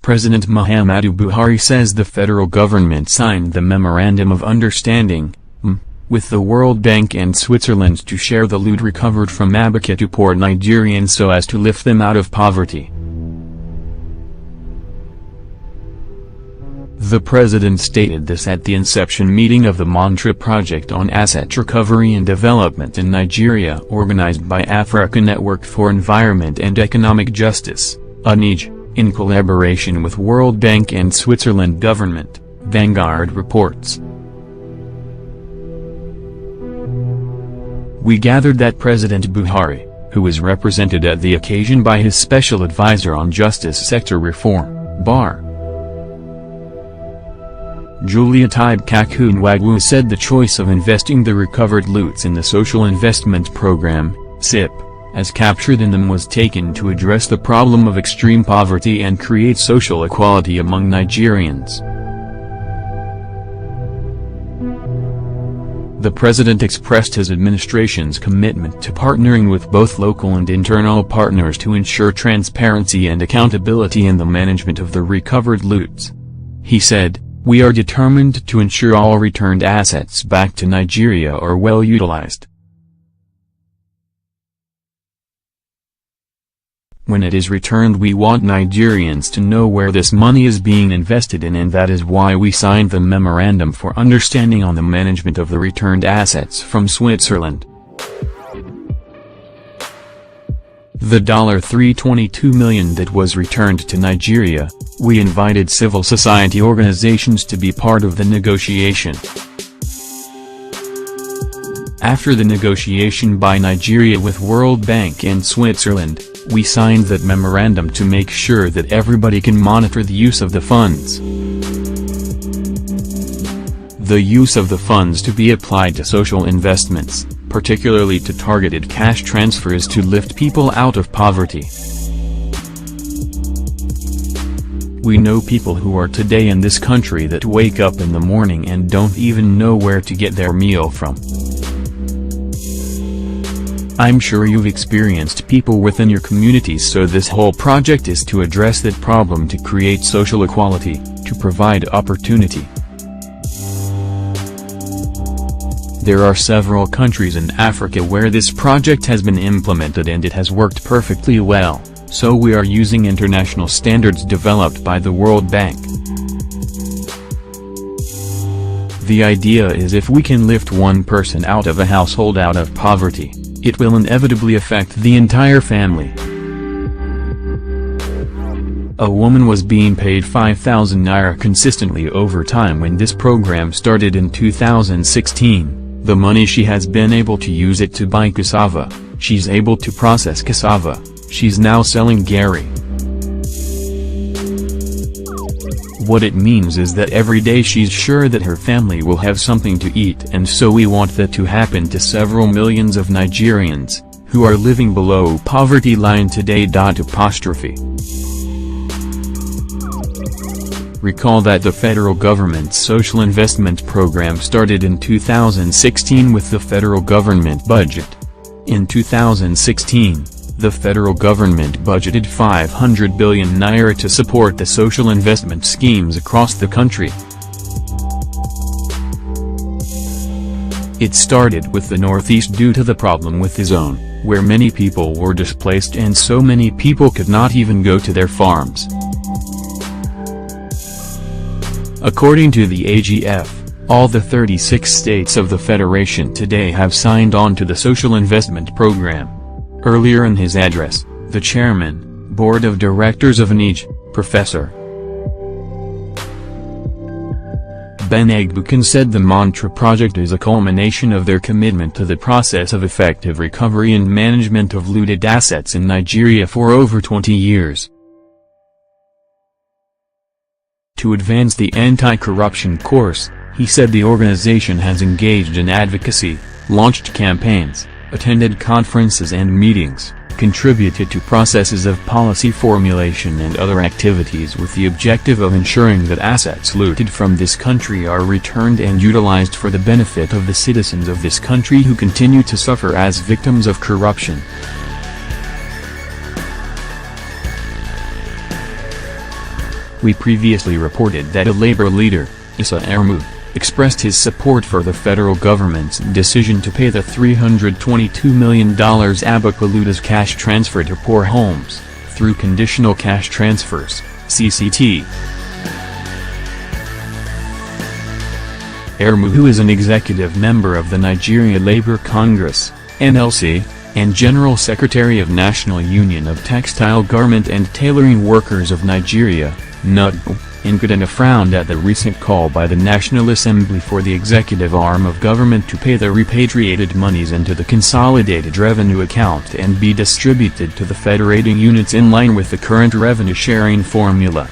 President Muhammadu Buhari says the federal government signed the Memorandum of Understanding with the World Bank and Switzerland to share the loot recovered from Abacha to poor Nigerians so as to lift them out of poverty. The president stated this at the inception meeting of the Mantra Project on Asset Recovery and Development in Nigeria organized by Africa Network for Environment and Economic Justice, ANEJ, in collaboration with World Bank and Switzerland government, Vanguard reports. We gathered that President Buhari, who was represented at the occasion by his Special Advisor on Justice Sector Reform, BAR, Julia Tibe-Kakunwagu, said the choice of investing the recovered loots in the Social Investment Program, SIP, as captured in them was taken to address the problem of extreme poverty and create social equality among Nigerians. The president expressed his administration's commitment to partnering with both local and internal partners to ensure transparency and accountability in the management of the recovered loots. He said, "We are determined to ensure all returned assets back to Nigeria are well utilized. When it is returned, we want Nigerians to know where this money is being invested in, and that is why we signed the Memorandum for Understanding on the management of the returned assets from Switzerland." The $322 million that was returned to Nigeria, we invited civil society organizations to be part of the negotiation. After the negotiation by Nigeria with World Bank and Switzerland, we signed that memorandum to make sure that everybody can monitor the use of the funds. The use of the funds to be applied to social investments, particularly to targeted cash transfers to lift people out of poverty. We know people who are today in this country that wake up in the morning and don't even know where to get their meal from. I'm sure you've experienced people within your communities, so this whole project is to address that problem, to create social equality, to provide opportunity. There are several countries in Africa where this project has been implemented and it has worked perfectly well, so we are using international standards developed by the World Bank. The idea is if we can lift one person out of a household out of poverty, it will inevitably affect the entire family. A woman was being paid 5,000 naira consistently over time when this program started in 2016. The money she has been able to use it to buy cassava, she's able to process cassava, she's now selling gari. What it means is that every day she's sure that her family will have something to eat, and so we want that to happen to several millions of Nigerians, who are living below poverty line today. Recall that the federal government's social investment program started in 2016 with the federal government budget. In 2016, the federal government budgeted 500 billion naira to support the social investment schemes across the country. It started with the Northeast due to the problem with the zone, where many people were displaced and so many people could not even go to their farms. According to the AGF, all the 36 states of the Federation today have signed on to the social investment program. Earlier in his address, the chairman, Board of Directors of ANEJ, Professor Ben Egbukan, said the Mantra project is a culmination of their commitment to the process of effective recovery and management of looted assets in Nigeria for over 20 years. To advance the anti-corruption course, he said the organization has engaged in advocacy, launched campaigns, attended conferences and meetings, contributed to processes of policy formulation and other activities with the objective of ensuring that assets looted from this country are returned and utilized for the benefit of the citizens of this country who continue to suffer as victims of corruption. We previously reported that a labor leader, Issa Ermu, expressed his support for the federal government's decision to pay the $322 million Abacha cash transfer to poor homes, through conditional cash transfers, CCT. Ermu, who is an executive member of the Nigeria Labour Congress, NLC, and General Secretary of National Union of Textile Garment and Tailoring Workers of Nigeria, NUTG, in Kaduna frowned at the recent call by the National Assembly for the executive arm of government to pay the repatriated monies into the consolidated revenue account and be distributed to the federating units in line with the current revenue sharing formula.